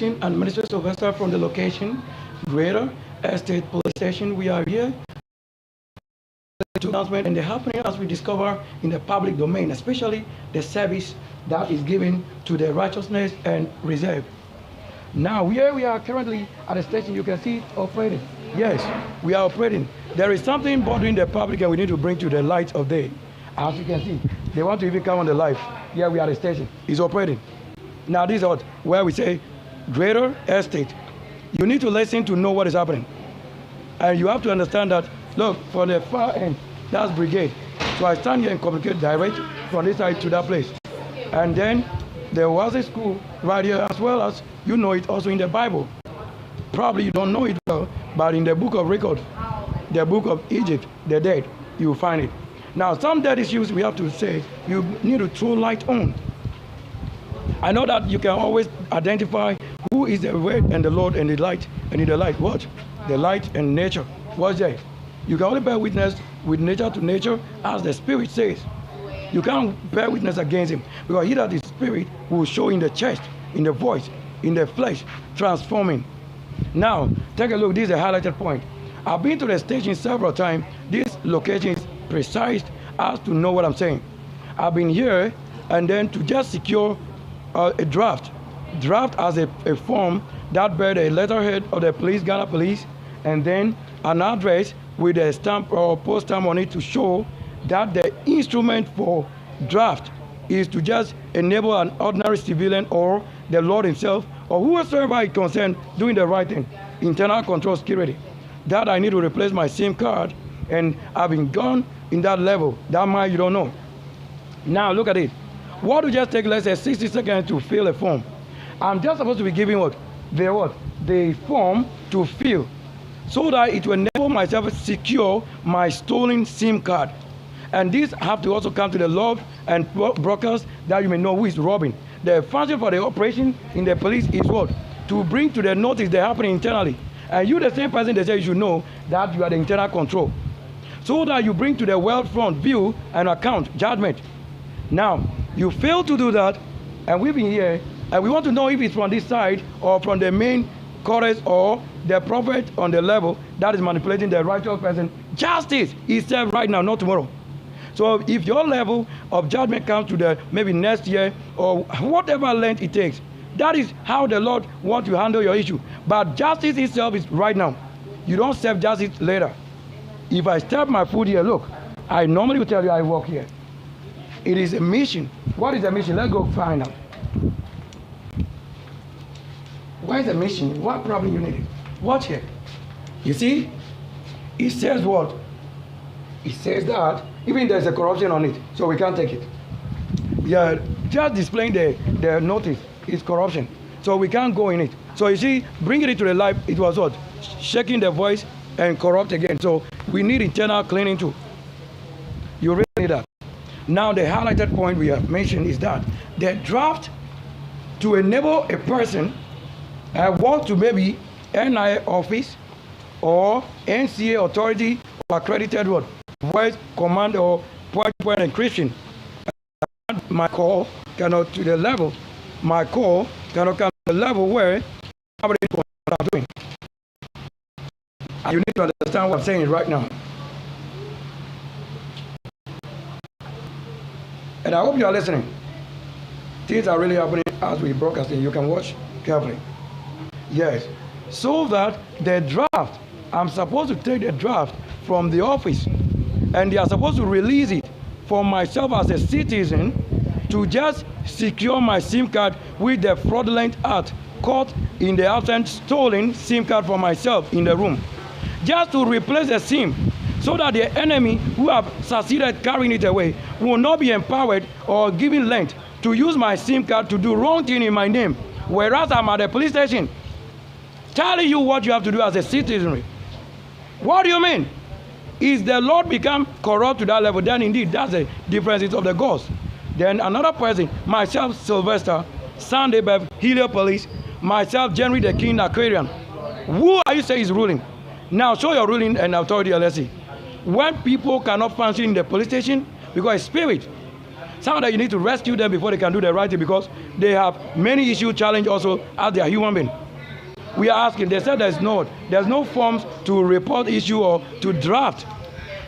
Mission and Ministries sylvester from the location, Greda Estate Police Station. We are here to announcement and the happening as we discover in the public domain, especially the service that is given to the righteousness and reserve. Now, here we are currently at the station. You can see it operating. Yes, we are operating. There is something bothering the public and we need to bring to the light of day. As you can see, they want to even come on the live. Here we are at the station. It's operating. Now, this is where we say Greda Estate. You need to listen to know what is happening. And you have to understand that, look, from the far end, that's brigade. So I stand here and communicate direct from this side to that place. And then there was a school right here, as well as you know it also in the Bible. Probably you don't know it well, but in the book of record, the book of Egypt, the dead, you will find it. Now, some dead issues we have to say, you need to throw light on. I know that you can always identify who is the word and the Lord and the light. And in the light, what? The light and nature. What's that? You can only bear witness with nature to nature as the Spirit says. You can't bear witness against him, because he that is Spirit will show in the chest, in the voice, in the flesh, transforming. Now, take a look. This is a highlighted point. I've been to the station several times. This location is precise as to know what I'm saying. I've been here and then to just secure a draft as a form that bear the letterhead of the police, Ghana Police, and then an address with a stamp or post stamp on it to show that the instrument for draft is to just enable an ordinary civilian or the Lord himself or whoever is concerned doing the right thing, internal control security. That I need to replace my SIM card, and I've been gone in that level. That might you don't know. Now look at it. What will just take let's say 60 seconds to fill a form. I'm just supposed to be giving the form to fill, so that it will enable myself to secure my stolen SIM card. And this have to also come to the law and brokers that you may know who is robbing. The function for the operation in the police is what? To bring to the notice the happening internally. And you, the same person, they say you should know that you are the internal control. So that you bring to the world front view and account judgment. Now, you fail to do that, and we've been here, and we want to know if it's from this side or from the main chorus or the prophet on the level that is manipulating the righteous person. Justice is served right now, not tomorrow. So if your level of judgment comes to the maybe next year or whatever length it takes, that is how the Lord wants to handle your issue. But justice itself is right now. You don't serve justice later. If I step my foot here, look, I normally will tell you I walk here. It is a mission. What is a mission? Let's go find out. What is a mission? What problem you need? Watch here. You see, it says what? It says that even there's a corruption on it, so we can't take it. Yeah, just displaying the notice is corruption, so we can't go in it. So you see, bringing it to the life, it was what? Shaking the voice and corrupt again. So we need internal cleaning too. You really need that. Now the highlighted point we have mentioned is that the draft to enable a person walk to maybe NIA office or NCA authority or accredited what? Voice command or point encryption. My call cannot to the level. My call cannot come to the level where somebody knows what I'm doing. And you need to understand what I'm saying right now. And I hope you are listening. Things are really happening as we broadcast it. You can watch carefully. Yes. So that the draft, I'm supposed to take the draft from the office, and they are supposed to release it for myself as a citizen to just secure my SIM card with the fraudulent act caught in the absent stolen SIM card for myself in the room. Just to replace the SIM, so that the enemy who have succeeded carrying it away will not be empowered or given length to use my SIM card to do wrong thing in my name, whereas I'm at the police station telling you what you have to do as a citizenry. What do you mean? Is the Lord become corrupt to that level? Then indeed, that's the differences of the gods. Then another person, myself, Sylvester, Sunday, Helio Police, myself, January the King, Aquarian. Who are you saying is ruling? Now show your ruling and authority, let's see. When people cannot function in the police station because it's spirit. Some of them you need to rescue them before they can do the right thing because they have many issues, challenge also as they are human beings. We are asking, they said there's no forms to report issue or to draft,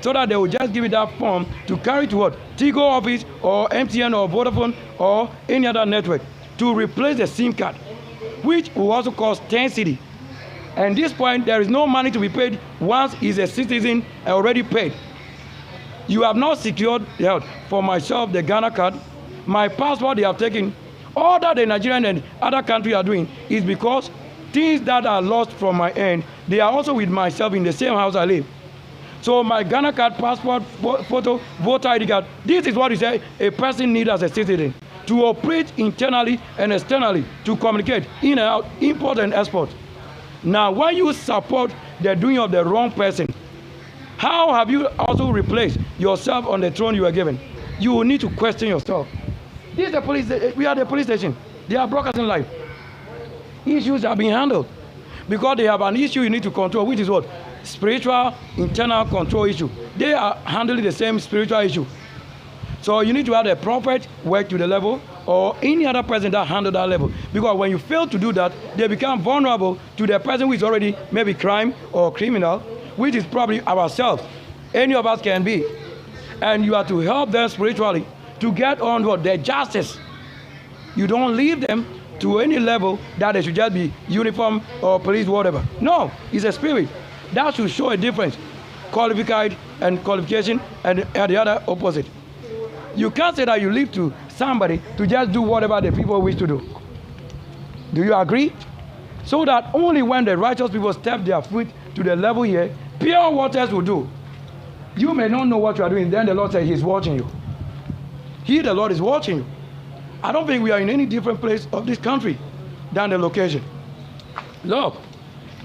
so that they will just give you that form to carry to what? Tigo office or MTN or Vodafone or any other network to replace the SIM card, which will also cost 10 cedi. And at this point, there is no money to be paid once he's a citizen already paid. You have not secured the health. For myself, the Ghana card, my passport they have taken. All that the Nigerian and other countries are doing is because things that are lost from my end, they are also with myself in the same house I live. So my Ghana card, passport, photo, voter ID card, this is what you say a person needs as a citizen to operate internally and externally, to communicate in and out, import and export. Now, when you support the doing of the wrong person, how have you also replaced yourself on the throne you were given? You will need to question yourself. This is the police. We are the police station. They are broadcasting live. Issues are being handled because they have an issue you need to control, which is what? Spiritual internal control issue. They are handling the same spiritual issue. So you need to have the prophet work to the level or any other person that handle that level. Because when you fail to do that, they become vulnerable to the person who is already maybe crime or criminal, which is probably ourselves. Any of us can be. And you have to help them spiritually to get on what? Their justice. You don't leave them to any level that they should just be uniform or police, whatever. No, it's a spirit. That should show a difference. Qualified and qualification and the other opposite. You can't say that you leave to somebody to just do whatever the people wish to do. Do you agree? So that only when the righteous people step their foot to the level here, pure waters will do. You may not know what you are doing, then the Lord says He's watching you. He, the Lord, is watching you. I don't think we are in any different place of this country than the location. Look,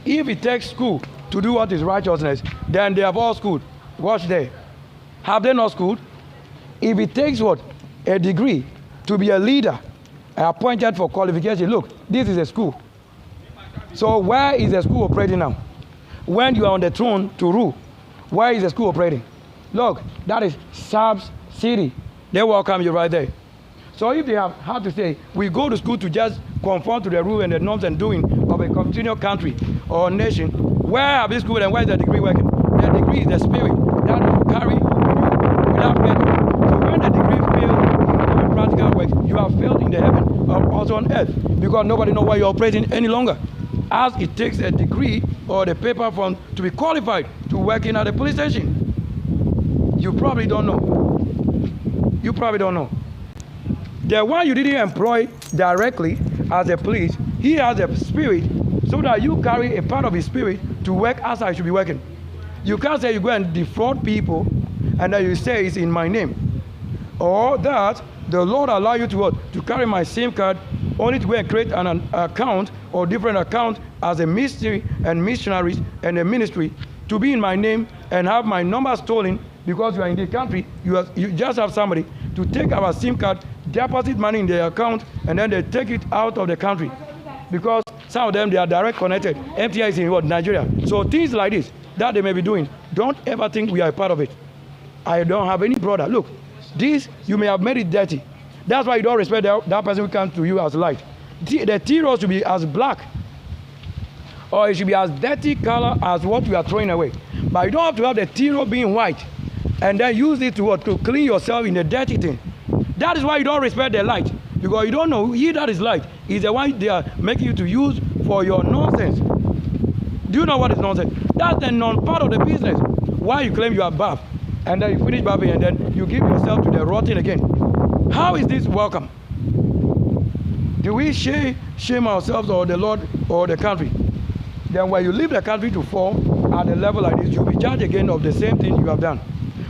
if it takes school to do what is righteousness, then they have all schooled. Watch there. Have they not schooled? If it takes what? A degree to be a leader appointed for qualification. Look, this is a school. So where is the school operating now? When you are on the throne to rule, where is the school operating? Look, that is Sab's city. They welcome you right there. So if they have had to say, we go to school to just conform to the rule and the norms and doing of a continual country or nation, where have they schooled and where is the degree working? The degree is the spirit that will carry you without failure. So when the degree fails in practical work, you have failed in the heaven or also on earth because nobody knows why you're operating any longer. As it takes a degree or the paper form to be qualified to work in at the police station. You probably don't know. You probably don't know. The one you didn't employ directly as a police, he has a spirit so that you carry a part of his spirit to work as I should be working. You can't say you go and defraud people and then you say it's in my name. Or that the Lord allow you to what? To carry my SIM card only to go and create an account or different account as a ministry and missionaries and a ministry to be in my name and have my number stolen because you are in the country. You just have somebody to take our SIM card, deposit money in their account, and then they take it out of the country because some of them they are direct connected. MTI is in what? Nigeria. So things like this that they may be doing, don't ever think we are a part of it. I don't have any brother. Look, this you may have made it dirty. That's why you don't respect that person who comes to you as light. The T-rose should be as black, or it should be as dirty color as what we are throwing away. But you don't have to have the T-rose being white and then use it to what? To clean yourself in the dirty thing. That is why you don't respect the light, because you don't know he that is light is the one they are making you to use for your nonsense. Do you know what is nonsense? That's the non-part of the business. Why you claim you are bath and then you finish bathing and then you give yourself to the rotten again. How is this welcome? Do we shame ourselves or the Lord or the country? Then when you leave the country to fall at a level like this, you'll be judged again of the same thing you have done.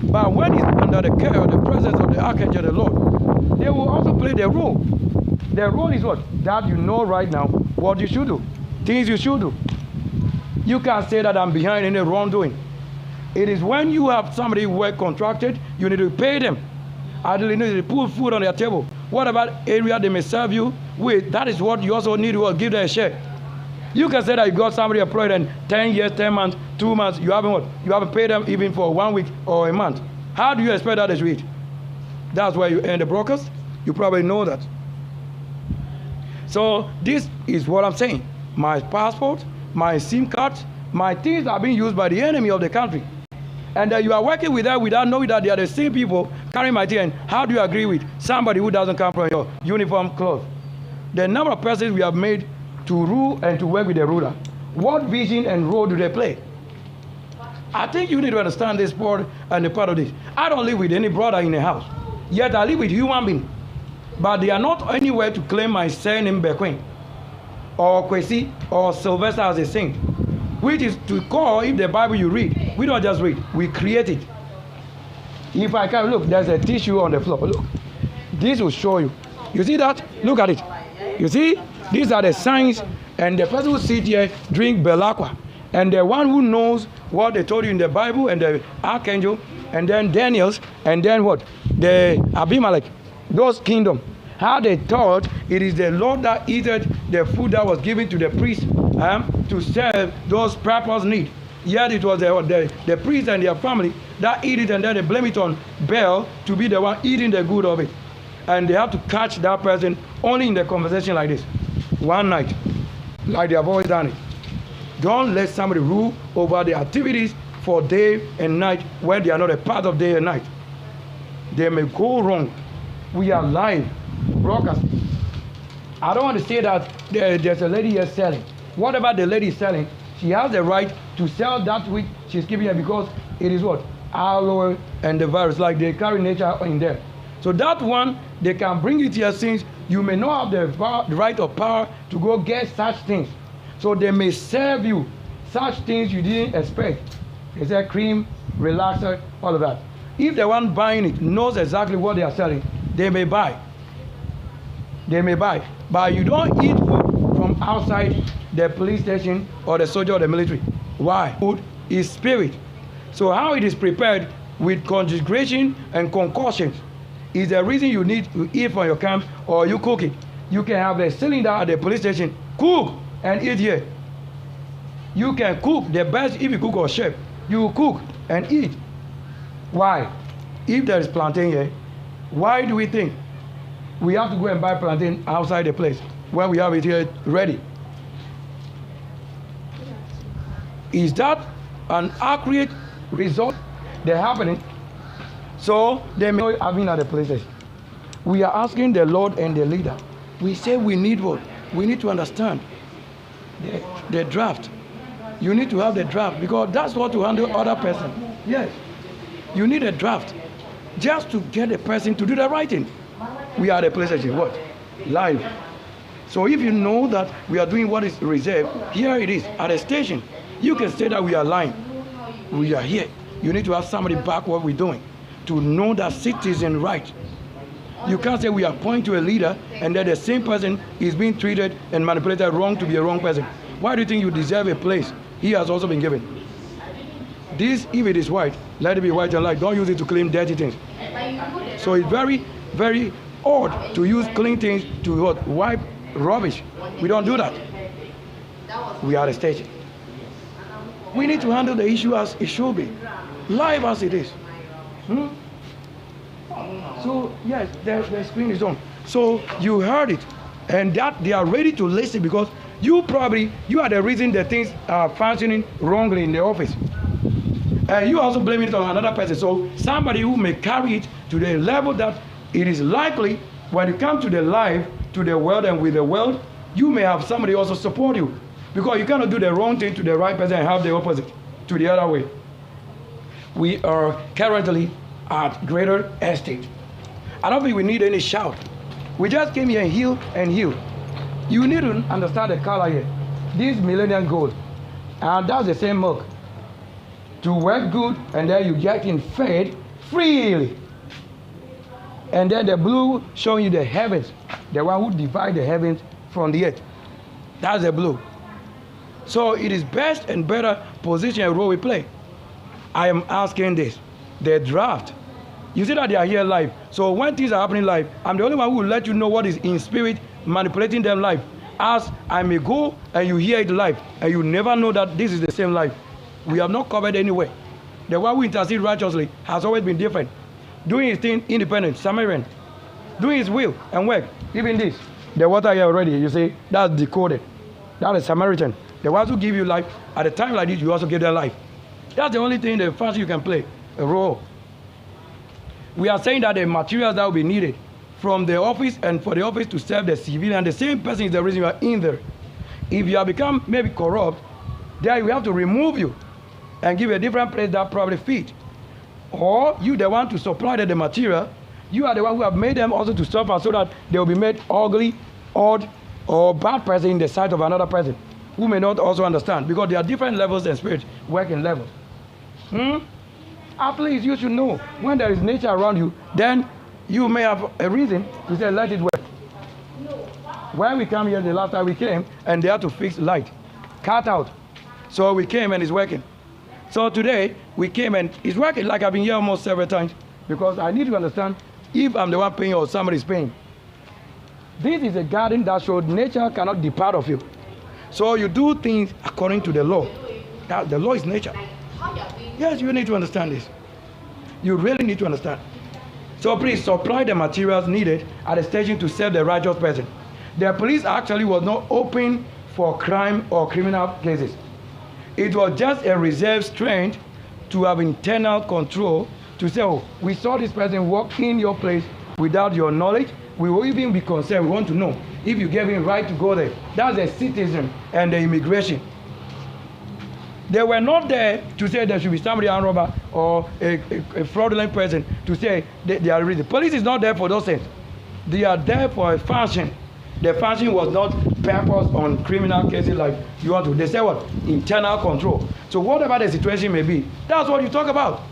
But when it's under the care or the presence of the archangel, the Lord, they will also play their role. Their role is what? That you know right now what you should do, things you should do. You can't say that I'm behind any wrongdoing. It is when you have somebody work contracted, you need to pay them. Ideally, you need to put food on their table. What about area they may serve you with? That is what you also need to give them a share. You can say that you got somebody employed in 10 years, 10 months, 2 months. You haven't what? You haven't paid them even for 1 week or a month. How do you expect that they should eat? That's where you earn the brokers. You probably know that. So this is what I'm saying. My passport, my SIM card, my things are being used by the enemy of the country. And you are working with that without knowing that they are the same people carrying my thing. How do you agree with somebody who doesn't come from your uniform clothes? The number of persons we have made to rule and to work with the ruler. What vision and role do they play? I think you need to understand this part and the part of this. I don't live with any brother in the house. Yet I live with human beings. But they are not anywhere to claim my surname Bequin or Kwesi or Sylvester as a saint. Which is to call, if the Bible you read, we don't just read, we create it. If I can look, there's a tissue on the floor. Look, this will show you. You see that? Look at it. You see? These are the signs, and the person who sits here drink Belacqua. And the one who knows what they told you in the Bible, and the archangel, and then Daniel's, and then what? The Abimelech, those kingdoms. How they thought it is the Lord that eateth the food that was given to the priest to serve those purpose need. Yet it was the priest and their family that eat it, and then they blame it on Baal to be the one eating the good of it. And they have to catch that person only in the conversation like this. One night, like they have always done it. Don't let somebody rule over the activities for day and night when they are not a part of day and night. They may go wrong. We are live broadcasting. I don't want to say that there's a lady here selling. Whatever the lady is selling, she has the right to sell that which she's giving her because it is what? Aloe and the virus, like they carry nature in there. So that one, they can bring it here since you may not have the right or power to go get such things. So they may serve you such things you didn't expect. They say cream, relaxer, all of that. If the one buying it knows exactly what they are selling, they may buy. They may buy. But you don't eat food from outside the police station or the soldier or the military. Why? Food is spirit. So how it is prepared with consecration and concussions is the reason you need to eat from your camp or you cook it. You can have a cylinder at the police station, cook and eat here. You can cook the best if you cook or chef. You cook and eat. Why? If there is plantain here, why do we think we have to go and buy plantain outside the place when we have it here ready? Is that an accurate result that's happening? So they may not have been at the places. We are asking the Lord and the leader. We say we need what? We need to understand the draft. You need to have the draft because that's what to handle other person. Yes. You need a draft just to get the person to do the right thing. We are the places what? Live. So if you know that we are doing what is reserved, here it is at a station. You can say that we are lying. We are here. You need to have somebody back what we're doing to know that citizen right. You can't say we appoint to a leader and that the same person is being treated and manipulated wrong to be a wrong person. Why do you think you deserve a place? He has also been given. This, if it is white, let it be white and light. Don't use it to clean dirty things. So it's very, very odd to use clean things to what? Wipe rubbish. We don't do that. We are a station. We need to handle the issue as it should be, live as it is. So yes, the screen is on. So you heard it, and that they are ready to listen because you are the reason that things are functioning wrongly in the office. And you also blame it on another person. So somebody who may carry it to the level that it is likely when you come to the live, to the world and with the world, you may have somebody also support you. Because you cannot do the wrong thing to the right person and have the opposite to the other way. We are currently at Greda Estate. I don't think we need any shout. We just came here and heal. You need to understand the color here. This millennium gold. And that's the same milk. To work good, and then you get in fed freely. And then the blue showing you the heavens. The one who divides the heavens from the earth. That's the blue. So it is best and better position and role we play. I am asking this. The draft. You see that they are here live. So when things are happening live, I'm the only one who will let you know what is in spirit manipulating them live. As I may go and you hear it live, and you never know that this is the same life. We have not covered anywhere. The one who intercedes righteously has always been different. doing his thing independent, Samaritan, doing his will and work. Even this, the water here already, you see, that's decoded. That is Samaritan. The ones who give you life, at a time like this, you also give them life. That's the only thing, the function you can play, a role. We are saying that the materials that will be needed from the office and for the office to serve the civilian, the same person is the reason you are in there. If you have become maybe corrupt, then we have to remove you and give a different place that probably fit. Or you the one to supply the material, you are the one who have made them also to suffer so that they will be made ugly, odd, or bad person in the sight of another person who may not also understand, because there are different levels and spirits working levels. At least you should know when there is nature around you, then you may have a reason to say let it work. When we come here the last time we came and they had to fix light, cut out. So we came and it's working. So today we came and it's working, like I've been here almost several times, because I need to understand if I'm the one paying or somebody's paying. This is a garden that shows nature cannot depart of you. So you do things according to the law. The law is nature. Yes, you need to understand this. You really need to understand. So please supply the materials needed at the station to serve the righteous person. The police actually was not open for crime or criminal cases. It was just a reserve strength to have internal control to say, oh, we saw this person walk in your place without your knowledge. We will even be concerned. We want to know if you gave him right to go there. That's the citizen and the immigration. They were not there to say there should be somebody armed robber or a fraudulent person to say they are reason. Police is not there for those things. They are there for a function. The function was not purpose on criminal cases like you want to. They say what? Internal control. So whatever the situation may be, that's what you talk about.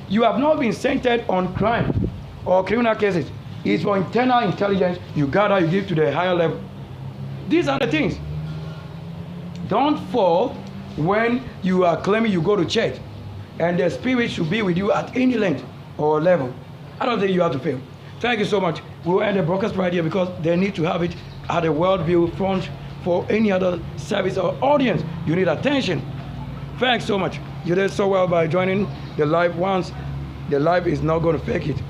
You have not been centered on crime or criminal cases. It's for internal intelligence you gather, you give to the higher level. These are the things. Don't fall when you are claiming you go to church and the spirit should be with you at any length or level. I don't think you have to fail. Thank you so much. We'll end the broadcast right here because they need to have it at a worldview front for any other service or audience. You need attention. Thanks so much. You did so well by joining the live once. The live is not going to fake it.